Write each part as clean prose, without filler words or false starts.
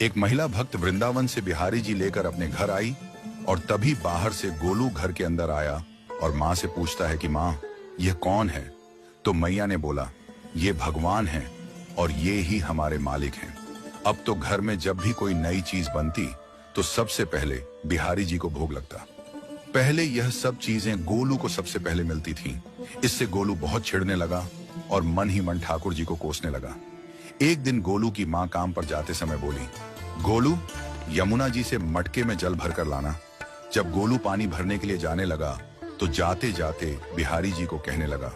एक महिला भक्त वृंदावन से बिहारी जी लेकर अपने घर आई और तभी बाहर से गोलू घर के अंदर आया और माँ से पूछता है कि माँ, यह कौन है? तो मैया ने बोला, ये भगवान हैं और ये ही हमारे मालिक हैं। अब तो घर में जब भी कोई नई चीज बनती तो सबसे पहले बिहारी जी को भोग लगता। पहले यह सब चीजें गोलू को सबसे पहले मिलती थीं। इससे गोलू बहुत चिढ़ने लगा और मन ही मन ठाकुर जी को कोसने लगा। एक दिन गोलू की माँ काम पर जाते समय बोली, गोलू, यमुना जी से मटके में जल भर कर लाना। जब गोलू पानी भरने के लिए जाने लगा तो जाते जाते बिहारी जी को कहने लगा,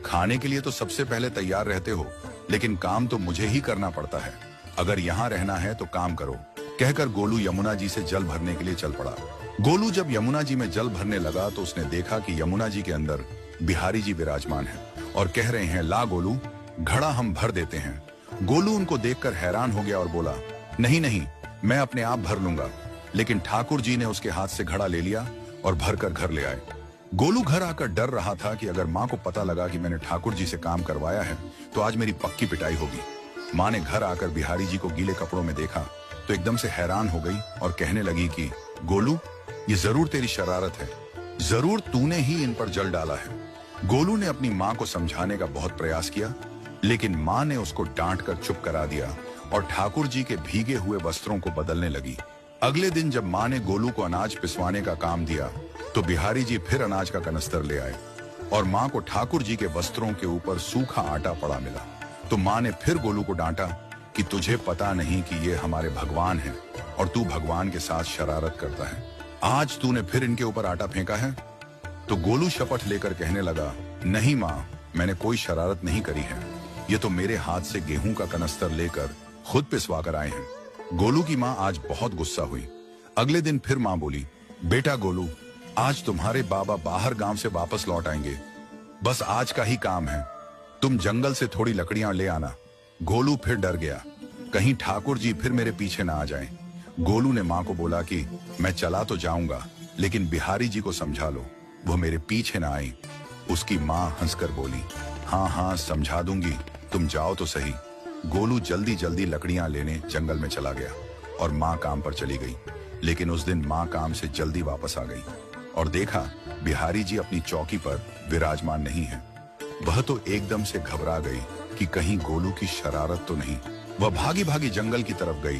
खाने के लिए तो सबसे पहले तैयार रहते हो, लेकिन काम तो मुझे ही करना पड़ता है। अगर यहाँ रहना है तो काम करो। कहकर गोलू यमुना जी से जल भरने के लिए चल पड़ा। गोलू जब यमुना जी में जल भरने लगा तो उसने देखा कि यमुना जी के अंदर बिहारी जी विराजमान हैं और कह रहे हैं, ला गोलू, घड़ा हम भर देते हैं। गोलू उनको देखकर हैरान हो गया और बोला, नहीं नहीं, मैं अपने आप भर लूंगा। लेकिन ठाकुर जी ने उसके हाथ से घड़ा ले लिया और भरकर घर ले आए। गोलू घर आकर डर रहा था कि अगर माँ को पता लगा कि मैंने ठाकुर जी से काम करवाया है तो आज मेरी पक्की पिटाई होगी। माँ ने घर आकर बिहारी जी को गीले कपड़ों में देखा तो एकदम से हैरान हो गई और कहने लगी कि गोलू, ये जरूर तेरी शरारत है, जरूर तूने ही इन पर जल डाला है। गोलू ने अपनी माँ को समझाने का बहुत प्रयास किया, लेकिन माँ ने उसको डांट कर चुप करा दिया और ठाकुर जी के भीगे हुए वस्त्रों को बदलने लगी। अगले दिन जब माँ ने गोलू को अनाज पिसवाने का काम दिया तो बिहारी जी फिर अनाज का कनस्तर ले आए और माँ को ठाकुर जी के वस्त्रों के ऊपर सूखा आटा पड़ा मिला। तो माँ ने फिर गोलू को डांटा कि तुझे पता नहीं कि ये हमारे भगवान हैं और तू भगवान के साथ शरारत करता है। आज तूने फिर इनके ऊपर आटा फेंका है। तो गोलू शपथ लेकर कहने लगा, नहीं माँ, मैंने कोई शरारत नहीं करी है। ये तो मेरे हाथ से गेहूं का कनस्तर लेकर खुद पिसवा कर आए हैं। गोलू की माँ आज बहुत गुस्सा हुई। अगले दिन फिर माँ बोली, बेटा गोलू, आज तुम्हारे बाबा बाहर गांव से वापस लौट आएंगे। बस आज का ही काम है, तुम जंगल से थोड़ी लकड़ियां ले आना। गोलू फिर डर गया, कहीं ठाकुर जी फिर मेरे पीछे ना आ जाएं। गोलू ने माँ को बोला कि मैं चला तो जाऊंगा, लेकिन बिहारी जी को समझा लो, वो मेरे पीछे ना आई। उसकी माँ हंसकर बोली, हाँ हाँ समझा दूंगी, तुम जाओ तो सही। गोलू जल्दी जल्दी लकड़ियां लेने जंगल में चला गया और माँ काम पर चली गई। लेकिन उस दिन माँ काम से जल्दी वापस आ गई और देखा बिहारी जी अपनी चौकी पर विराजमान नहीं है। वह तो एकदम से घबरा गई कि कहीं गोलू की शरारत तो नहीं। वह भागी भागी जंगल की तरफ गई।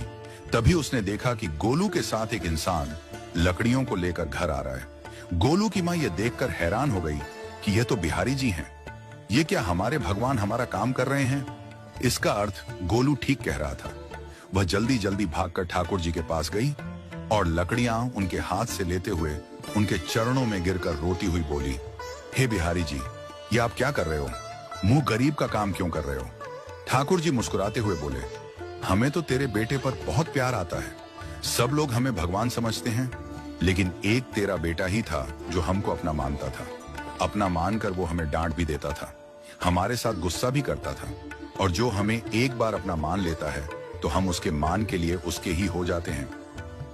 तभी उसने देखा कि गोलू के साथ एक इंसान लकड़ियों को लेकर घर आ रहा है। गोलू की माँ यह देखकर हैरान हो गई कि यह तो बिहारी जी हैं। ये क्या हमारे भगवान हमारा काम कर रहे हैं? इसका अर्थ गोलू ठीक कह रहा था। वह जल्दी जल्दी भागकर ठाकुर जी के पास गई और लकड़ियां उनके हाथ से लेते हुए उनके चरणों में गिरकर रोती हुई बोली, हे बिहारी जी, ये आप क्या कर रहे हो? मुंह गरीब का काम क्यों कर रहे हो? ठाकुर जी मुस्कुराते हुए बोले, हमें तो तेरे बेटे पर बहुत प्यार आता है। सब लोग हमें भगवान समझते हैं, लेकिन एक तेरा बेटा ही था जो हमको अपना मानता था। अपना मानकर वो हमें डांट भी देता था, हमारे साथ गुस्सा भी करता था, और जो हमें एक बार अपना मान लेता है तो हम उसके मान के लिए उसके ही हो जाते हैं।